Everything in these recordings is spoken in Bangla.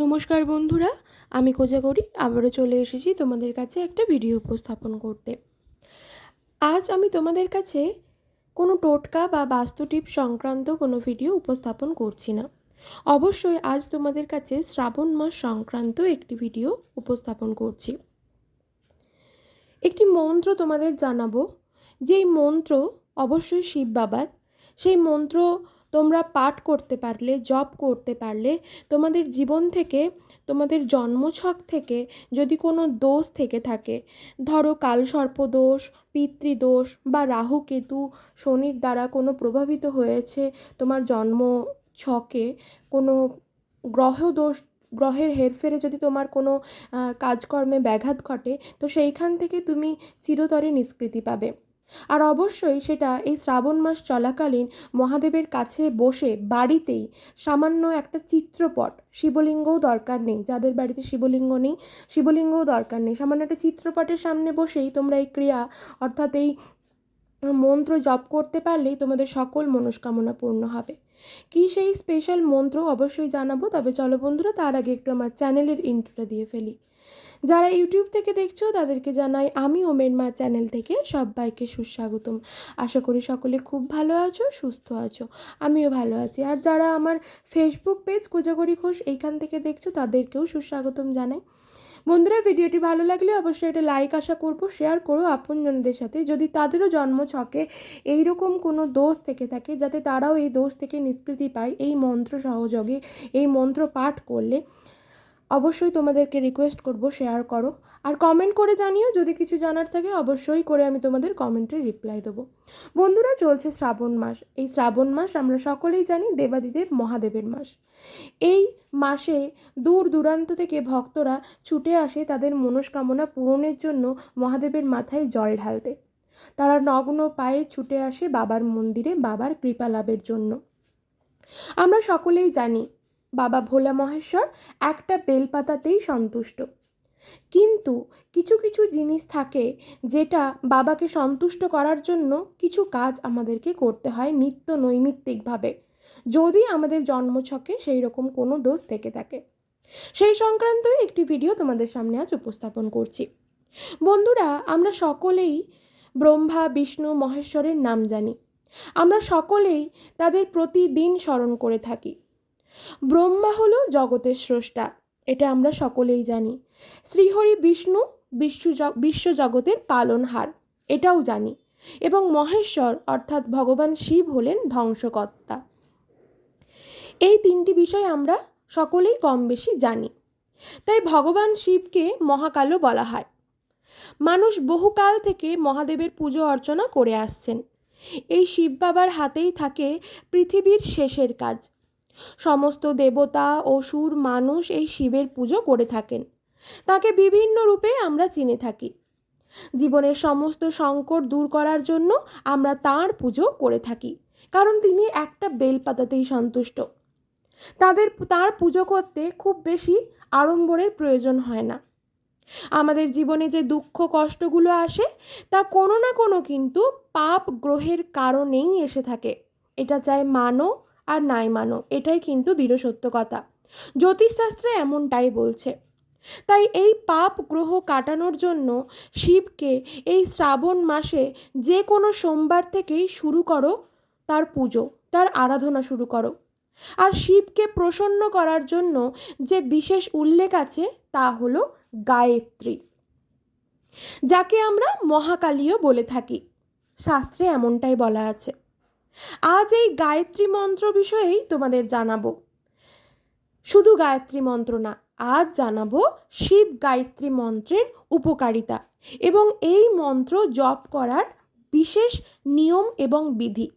নমস্কার বন্ধুরা, আমি কোজাগরি আবারও চলে এসেছি তোমাদের কাছে একটা ভিডিও উপস্থাপন করতে। আজ আমি তোমাদের কাছে কোনো টোটকা বা বাস্তু টিপ সংক্রান্ত কোনো ভিডিও উপস্থাপন করছি না। অবশ্যই আজ তোমাদের কাছে শ্রাবণ মাস সংক্রান্ত একটি ভিডিও উপস্থাপন করছি। একটি মন্ত্র তোমাদের জানাবো, যেই মন্ত্র অবশ্যই শিব বাবার। সেই মন্ত্র তোমরা পাঠ করতে পারলে, জপ করতে পারলে, তোমাদের জীবন থেকে, তোমাদের জন্মছক থেকে যদি কোনো দোষ থেকে থাকে, ধরো কালসর্প দোষ, পিতৃদোষ বা রাহু কেতু শনির দ্বারা কোনো প্রভাবিত হয়েছে, তোমার জন্ম ছকে কোনো গ্রহ দোষ, গ্রহের হেরফেরে যদি তোমার কোনো কাজকর্মে ব্যাঘাত ঘটে, তো সেইখান থেকে তুমি চিরতরে নিষ্কৃতি পাবে। আর অবশ্যই সেটা এই শ্রাবণ মাস চলাকালীন মহাদেবের কাছে বসে বাড়িতেই সামান্য একটা চিত্রপট, শিবলিঙ্গও দরকার নেই, যাদের বাড়িতে শিবলিঙ্গ নেই শিবলিঙ্গও দরকার নেই, সামান্য একটা চিত্রপটের সামনে বসেই তোমরা এই ক্রিয়া অর্থাৎ এই মন্ত্র জপ করতে পারলেই তোমাদের সকল মনস্কামনা পূর্ণ হবে। কি সেই স্পেশাল মন্ত্র অবশ্যই জানাবো, তবে চলো বন্ধুরা তার আগে একটু আমার চ্যানেলের ইন্ট্রোটা দিয়ে ফেলি। যারা ইউটিউব থেকে দেখছো তাদেরকে জানাই আমি ওমের মা চ্যানেল থেকে সবাইকে সুস্বাগতম। আশা করি সকলে খুব ভালো আছো, সুস্থ আছো, আমিও ভালো আছি। আর যারা আমার ফেসবুক পেজ কোজাগরি ঘোষ এইখান থেকে দেখছো তাদেরকেও সুস্বাগতম জানাই। বন্ধুরা, ভিডিওটি ভালো লাগলে অবশ্যই এটা লাইক আশা করবো, শেয়ার করো আপনজনদের সাথে, যদি তাদেরও জন্ম ছকে এইরকম কোনো দোষ থেকে থাকে, যাতে তারাও এই দোষ থেকে নিষ্কৃতি পায় এই মন্ত্র সহযোগে। এই মন্ত্র পাঠ করলে অবশ্যই তোমাদেরকে রিকোয়েস্ট করব শেয়ার করো, আর কমেন্ট করে জানিও যদি কিছু জানার থাকে, অবশ্যই করে আমি তোমাদের কমেন্টে রিপ্লাই দেবো। বন্ধুরা, চলছে শ্রাবণ মাস। এই শ্রাবণ মাস আমরা সকলেই জানি দেবাদিদেব মহাদেবের মাস। এই মাসে দূর দূরান্ত থেকে ভক্তরা ছুটে আসে তাদের মনস্কামনা পূরণের জন্য মহাদেবের মাথায় জল ঢালতে। তারা নগ্ন পায়ে ছুটে আসে বাবার মন্দিরে বাবার কৃপা লাভের জন্য। আমরা সকলেই জানি বাবা ভোলা মহেশ্বর একটা বেলপাতাতেই সন্তুষ্ট, কিন্তু কিছু কিছু জিনিস থাকে যেটা বাবাকে সন্তুষ্ট করার জন্য কিছু কাজ আমাদেরকে করতে হয় নিত্য নৈমিত্তিকভাবে, যদি আমাদের জন্মছকে সেই রকম কোনো দোষ থেকে থাকে। সেই সংক্রান্তই একটি ভিডিও তোমাদের সামনে আজ উপস্থাপন করছি। বন্ধুরা, আমরা সকলেই ব্রহ্মা বিষ্ণু মহেশ্বরের নাম জানি, আমরা সকলেই তাদের প্রতিদিন স্মরণ করে থাকি। ব্রহ্মা হলো জগতের স্রষ্টা, এটা আমরা সকলেই জানি। শ্রীহরি বিষ্ণু বিশ্বজগতের পালনহার, এটাও জানি। এবং মহেশ্বর অর্থাৎ ভগবান শিব হলেন ধ্বংসকর্তা। এই তিনটি বিষয় আমরা সকলেই কম বেশি জানি। তাই ভগবান শিবকে মহাকালও বলা হয়। মানুষ বহুকাল থেকে মহাদেবের পুজো অর্চনা করে আসছেন। এই শিব বাবার হাতেই থাকে পৃথিবীর শেষের কাজ। সমস্ত দেবতা অসুর মানুষ এই শিবের পুজো করে থাকেন। তাকে বিভিন্ন রূপে আমরা চিনে থাকি। জীবনের সমস্ত সংকট দূর করার জন্য আমরা তাঁর পুজো করে থাকি, কারণ তিনি একটা বেলপাতাতেই সন্তুষ্ট। তাঁর পুজো করতে খুব বেশি আড়ম্বরের প্রয়োজন হয় না। আমাদের জীবনে যে দুঃখ কষ্টগুলো আসে তা কোনো না কোনো কিন্তু পাপ গ্রহের কারণেই এসে থাকে। এটা চাই মানো আর নাই মানো, এটাই কিন্তু দৃঢ় সত্য কথা। জ্যোতিষশাস্ত্রে এমনটাই বলছে। তাই এই পাপ গ্রহ কাটানোর জন্য শিবকে এই শ্রাবণ মাসে যে কোনো সোমবার থেকেই শুরু করো তার পুজো, তার আরাধনা শুরু করো। আর শিবকে প্রসন্ন করার জন্য যে বিশেষ উল্লেখ আছে তা হলো গায়ত্রী, যাকে আমরা মহাকালীও বলে থাকি। শাস্ত্রে এমনটাই বলা আছে। আজ এই গায়ত্রী মন্ত্র বিষয়েই তোমাদের জানাবো। শুধু গায়ত্রী মন্ত্র না, আজ জানাবো শিব গায়ত্রী মন্ত্রের উপকারিতা এবং এই মন্ত্র জপ করার বিশেষ নিয়ম এবং বিধি।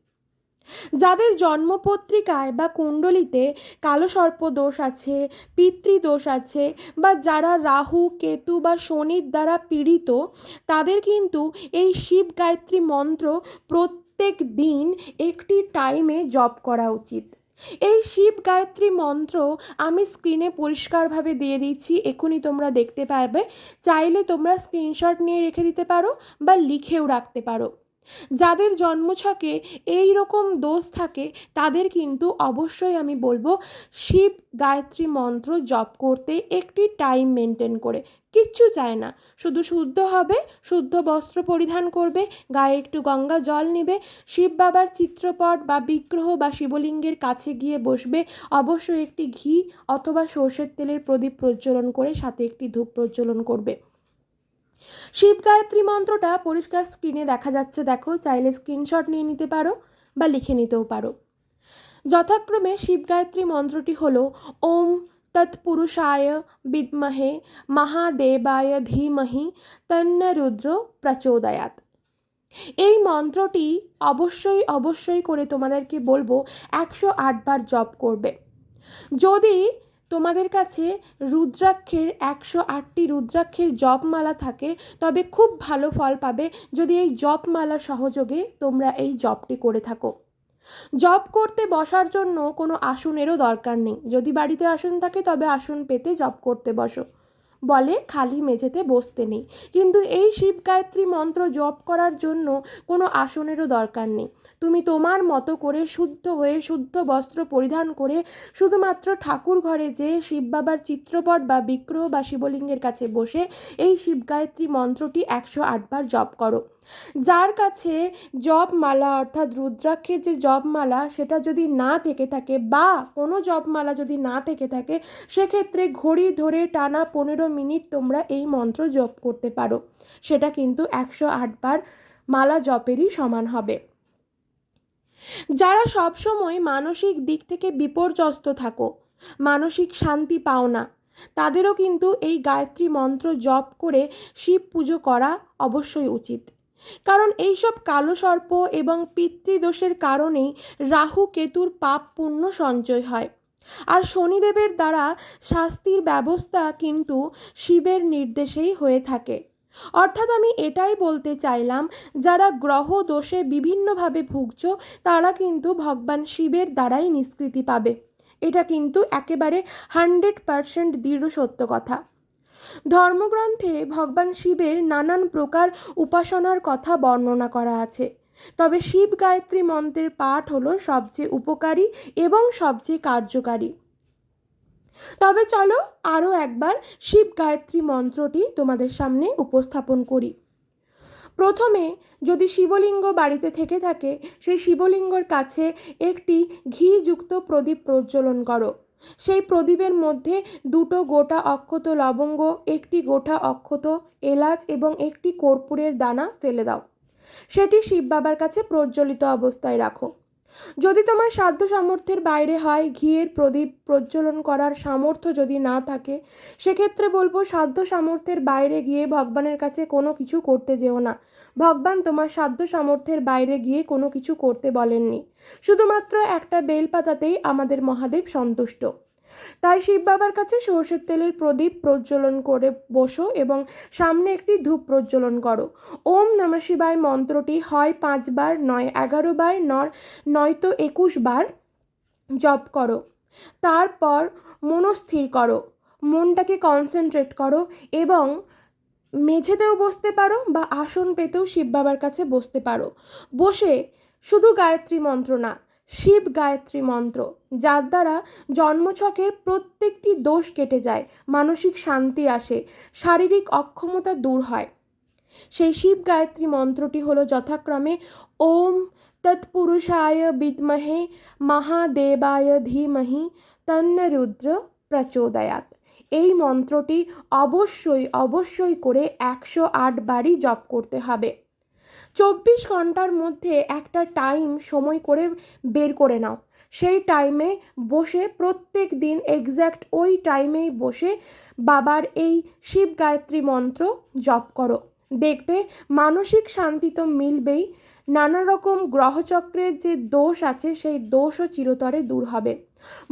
যাদের জন্মপত্রিকায় বা কুণ্ডলিতে কালসর্প দোষ আছে, পিতৃদোষ আছে, বা যারা রাহু কেতু বা শনির দ্বারা পীড়িত, তাদের কিন্তু এই শিব গায়ত্রী মন্ত্র প্রত্যেক দিন একটি টাইমে জপ করা উচিত। এই শিব গায়ত্রী মন্ত্র আমি স্ক্রিনে পরিষ্কারভাবে দিয়ে দিচ্ছি, এখনই তোমরা দেখতে পারবে। চাইলে তোমরা স্ক্রিনশট নিয়ে রেখে দিতে পারো বা লিখেও রাখতে পারো। যাদের জন্মছকে এই রকম দোষ থাকে তাদের কিন্তু অবশ্যই আমি বলবো শিব গায়ত্রী মন্ত্র জপ করতে একটি টাইম মেনটেন করে। কিচ্ছু চায় না, শুধু শুদ্ধ হবে, শুদ্ধ বস্ত্র পরিধান করবে, গায়ে একটু গঙ্গা জল নেবে, শিব বাবার চিত্রপট বা বিগ্রহ বা শিবলিঙ্গের কাছে গিয়ে বসবে, অবশ্যই একটি ঘি অথবা সর্ষের তেলের প্রদীপ প্রজ্বলন করে সাথে একটি ধূপ প্রজ্বলন করবে। শিব গায়ত্রী মন্ত্রটা পরিষ্কার স্ক্রিনে দেখা যাচ্ছে, দেখো, চাইলে স্ক্রিনশট নিয়ে নিতে পারো বা লিখে নিতেও পারো। যথাক্রমে শিব গায়ত্রী মন্ত্রটি হলো ওম তৎপুরুষায় বিদ্মহে মহাদেবায় ধীমহি তন্ন রুদ্র প্রচোদয়াৎ। এই মন্ত্রটি অবশ্যই অবশ্যই করে তোমাদেরকে বলবো 108 বার জপ করবে। যদি তোমাদের কাছে রুদ্রাক্ষের 108টি রুদ্রাক্ষের জপমালা থাকে তবে খুব ভালো ফল পাবে যদি এই জপমালা সহযোগে তোমরা এই জপটি করে থাকো। জব করতে বসার জন্য কোনো আসনেরও দরকার নেই। যদি বাড়িতে আসন থাকে তবে আসন পেতে জব করতে বসো, বলে খালি মেঝেতে বসতে নেই। কিন্তু এই শিব গায়ত্রী মন্ত্র জপ করার জন্য কোনো আসনেরও দরকার নেই। তুমি তোমার মতো করে শুদ্ধ হয়ে শুদ্ধ বস্ত্র পরিধান করে শুধুমাত্র ঠাকুর ঘরে যে শিব বাবার চিত্রপট বা বিগ্রহ বা শিবলিঙ্গের কাছে বসে এই শিব গায়ত্রী মন্ত্রটি 108 বার জপ করো। যার কাছে জপমালা অর্থাৎ রুদ্রাক্ষের যে জপমালা সেটা যদি না থেকে থাকে বা কোনো জপমালা যদি না থেকে থাকে সেক্ষেত্রে ঘড়ি ধরে টানা 15 মিনিট তোমরা এই মন্ত্র জপ করতে পারো। সেটা কিন্তু 108 বার মালা জপেরই সমান হবে। যারা সবসময় মানসিক দিক থেকে বিপর্যস্ত থাকো, মানসিক শান্তি পাও না, তাদেরও কিন্তু এই গায়ত্রী মন্ত্র জপ করে শিব পুজো করা অবশ্যই উচিত। কারণ এইসব কালো সর্প এবং পিতৃদোষের কারণেই রাহু কেতুর পাপ পুণ্য সঞ্চয় হয়। আর শনিদেবের দ্বারা শাস্তির ব্যবস্থা কিন্তু শিবের নির্দেশেই হয়ে থাকে। অর্থাৎ আমি এটাই বলতে চাইলাম, যারা গ্রহ দোষে বিভিন্নভাবে ভুগছ তারা কিন্তু ভগবান শিবের দ্বারাই নিষ্কৃতি পাবে। এটা কিন্তু একেবারে 100% দৃঢ় সত্য কথা। ধর্মগ্রন্থে ভগবান শিবের নানান প্রকার উপাসনার কথা বর্ণনা করা আছে, তবে শিব গায়ত্রী মন্ত্রের পাঠ হলো সবচেয়ে উপকারী এবং সবচেয়ে কার্যকারী। তবে চলো আরও একবার শিব গায়ত্রী মন্ত্রটি তোমাদের সামনে উপস্থাপন করি। প্রথমে যদি শিবলিঙ্গ বাড়িতে থেকে থাকে সেই শিবলিঙ্গর কাছে একটি ঘিযুক্ত প্রদীপ প্রজ্বলন করো। সেই প্রদীপের মধ্যে 2টো গোটা অক্ষত লবঙ্গ, একটি গোটা অক্ষত এলাচ এবং একটি কর্পূরের দানা ফেলে দাও। সেটি শিব বাবার কাছে প্রজ্বলিত অবস্থায় রাখো। যদি তোমার সাধ্য সামর্থ্যের বাইরে হয়, ঘিয়ের প্রদীপ প্রজ্বলন করার সামর্থ্য যদি না থাকে, সেক্ষেত্রে বলবো সাধ্য সামর্থ্যের বাইরে গিয়ে ভগবানের কাছে কোনো কিছু করতে যেও না। ভগবান তোমার সাধ্য সামর্থ্যের বাইরে গিয়ে কোনো কিছু করতে বলেননি। শুধুমাত্র একটা বেলপাতাতেই আমাদের মহাদেব সন্তুষ্ট। তাই শিব বাবার কাছে সর্ষের তেলের প্রদীপ প্রজ্বলন করে বসো এবং সামনে একটি ধূপ প্রজ্বলন করো। ওম নমঃ শিবায় মন্ত্রটি হয় 5 বার, নয় 11 বার, নয়তো 21 বার জপ করো। তারপর মনস্থির করো, মনটাকে কনসেন্ট্রেট করো এবং মেঝেতেও বসতে পারো বা আসন পেতেও শিব বাবার কাছে বসতে পারো। বসে শুধু গায়ত্রী মন্ত্র না, শিব গায়ত্রী মন্ত্র, যার দ্বারা জন্মছকের প্রত্যেকটি দোষ কেটে যায়, মানসিক শান্তি আসে, শারীরিক অক্ষমতা দূর হয়, সেই শিব গায়ত্রী মন্ত্রটি হলো যথাক্রমে ওম তৎপুরুষায় বিদ্মহে মহাদেবায় ধীমহি তন্ন রুদ্র প্রচোদয়াৎ। এই মন্ত্রটি অবশ্যই অবশ্যই করে 108 বারই জপ করতে হবে। 24 ঘন্টার মধ্যে একটা টাইম সময় করে বের করে নাও। সেই টাইমে বসে প্রত্যেক দিন এক্স্যাক্ট ওই টাইমেই বসে বাবার এই শিব গায়ত্রী মন্ত্র জপ করো। দেখবে মানসিক শান্তি তো মিলবেই, নানা রকম গ্রহচক্রের যে দোষ আছে সেই দোষও চিরতরে দূর হবে।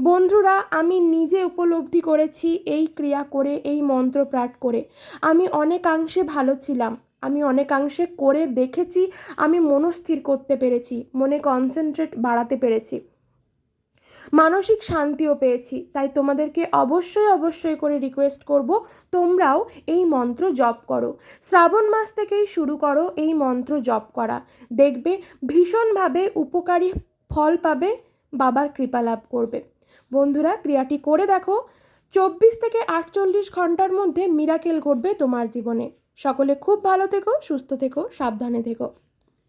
বন্ধুরা, আমি নিজে উপলব্ধি করেছি এই ক্রিয়া করে, এই মন্ত্র পাঠ করে আমি অনেকাংশে ভালো ছিলাম। আমি অনেকাংশে করে দেখেছি, আমি মনস্থির করতে পেরেছি, মনে কনসেন্ট্রেট বাড়াতে পেরেছি। মানসিক শান্তিও পেয়েছি। তাই তোমাদেরকে অবশ্যই অবশ্যই করে রিকোয়েস্ট করব, তোমরাও এই মন্ত্র জপ করো। শ্রাবণ মাস থেকেই শুরু করো এই মন্ত্র জপ করা, দেখবে ভীষণভাবে উপকারী ফল পাবে, বাবার কৃপা লাভ করবে। বন্ধুরা, ক্রিয়াটি করে দেখো, 24 থেকে 48 ঘন্টার মধ্যে মিরাকেল ঘটবে তোমার জীবনে। সকলে খুব ভালো থেকো, সুস্থ থেকো, সাবধানে থেকো।